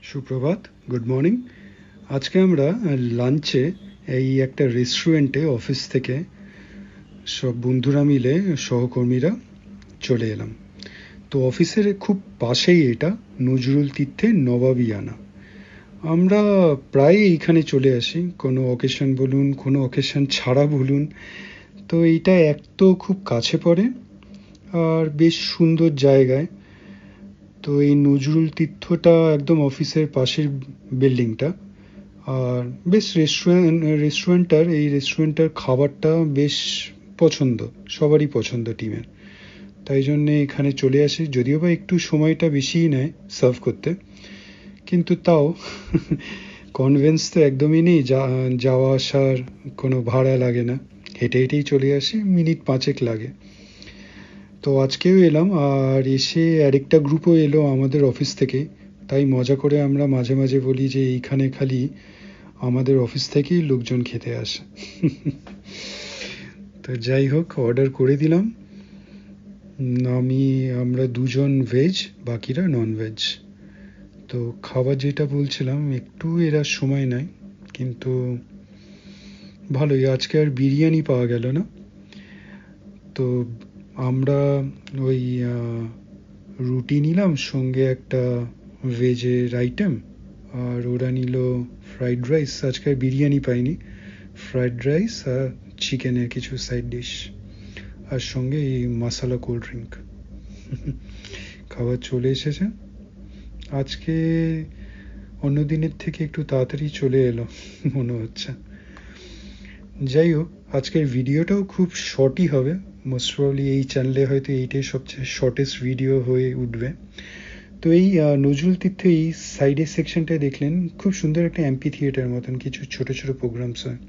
সুপ্রভাত, good morning. আজকে আমরা লাঞ্চে এই একটা রেস্টুরেন্টে অফিস থেকে সব বন্ধুরা মিলে সহকর্মীরা চলে এলাম। তো অফিসের খুব পাশেই এটা, নজরুল তীর্থের নবাবিয়ানা। আমরা প্রায় এইখানে চলে আসি, কোনো অকেশন বলুন, কোনো অকেশন ছাড়া বলুন। তো এইটা এক তো খুব কাছে পড়ে, আর বেশ সুন্দর জায়গায়। তো এই নজরুল তীর্থটা একদম অফিসের পাশের বিল্ডিংটা। আর বেশ রেস্টুরেন্টটার খাবারটা বেশ পছন্দ, সবারই পছন্দ টিমের। তাই জন্যে এখানে চলে আসি, যদিও বা একটু সময়টা বেশিই নেয় সার্ভ করতে, কিন্তু তাও কনভেন্স তো একদমই নেই, যাওয়া আসার কোনো ভাড়া লাগে না, হেঁটে হেঁটেই চলে আসি, মিনিট 5 লাগে। তো আজকেও এলাম, আর এসে আরেকটা গ্রুপও এলো আমাদের অফিস থেকে। তাই মজা করে আমরা মাঝে মাঝে বলি যে এইখানে খালি আমাদের অফিস থেকেই লোকজন খেতে আসে। তো যাই হোক, অর্ডার করে দিলাম। আমরা দুজন ভেজ, বাকিরা নন ভেজ। তো খাবার যেটা বলছিলাম, একটু এরা সময় নেয়, কিন্তু ভালোই। আজকে আর বিরিয়ানি পাওয়া গেল না। তো আমরা ওই রুটি নিলাম, সঙ্গে একটা ভেজের আইটেম, আর ওরা নিল ফ্রাইড রাইস। আজকে আর বিরিয়ানি পাইনি, ফ্রাইড রাইস আর চিকেনের কিছু সাইড ডিশ, আর সঙ্গে এই মশালা কোল্ড ড্রিঙ্ক। খাবার চলে এসেছে আজকে, অন্য দিনের থেকে একটু তাড়াতাড়ি চলে এলো মনে হচ্ছে। যাই হোক, আজকের ভিডিওটাও খুব শর্টই হবে। মোস্ট প্রবাবলি এই চ্যানেলে হয়তো এইটাই সবচেয়ে শর্টেস্ট ভিডিও হয়ে উঠবে। তো এই নজরুল তীর্থে এই সাইডের সেকশনটায় দেখলেন খুব সুন্দর একটা অ্যাম্পি থিয়েটার মতন কিছু ছোট ছোট প্রোগ্রামস হয়।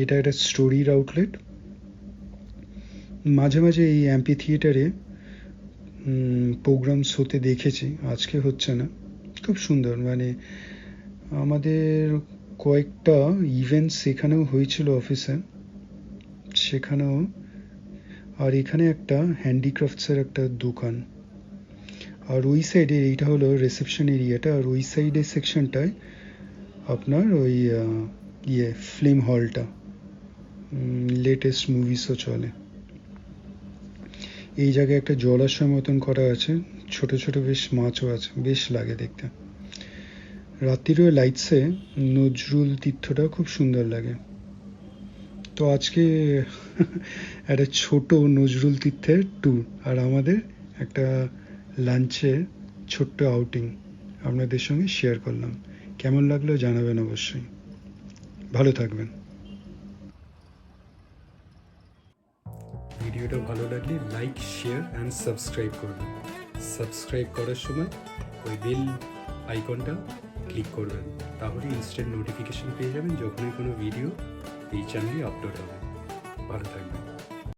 এটা একটা স্টোরির আউটলেট। মাঝে মাঝে এই অ্যাম্পি থিয়েটারে প্রোগ্রামস হতে দেখেছি, আজকে হচ্ছে না। খুব সুন্দর, মানে আমাদের কয়েকটা ইভেন্টস এখানেও হয়েছিল অফিসে, সেখানেও। আর এখানে একটা হ্যান্ডিক্রাফটসের একটা দোকান। আর ওই সাইডে, এইটা হলো রিসেপশন এরিয়াটা, আর ওই সাইডের সেকশনটায় আপনার ওই ফিল্ম হলটা, লেটেস্ট মুভিসও চলে। এই জায়গায় একটা জলাশয় মতন করা আছে, ছোট ছোট বেশ মাছও আছে, বেশ লাগে দেখতে। রাত্রির ওই লাইটসে নজরুল তীর্থটা খুব সুন্দর লাগে। তো আজকে একটা ছোট নজরুল তীর্থের ট্যুর, আর আমাদের একটা লাঞ্চের ছোট্ট আউটিং আপনাদের সঙ্গে শেয়ার করলাম। কেমন লাগলো জানাবেন অবশ্যই। ভালো থাকবেন। ভিডিওটা ভালো লাগলে লাইক, শেয়ার অ্যান্ড সাবস্ক্রাইব করবেন। সাবস্ক্রাইব করার সময় ওই বেল আইকনটা ক্লিক করবেন, তাহলে ইনস্ট্যান্ট নোটিফিকেশন পেয়ে যাবেন যখনই কোনো ভিডিও এই চ্যানেলে আপলোড হবে। ভালো থাকবেন।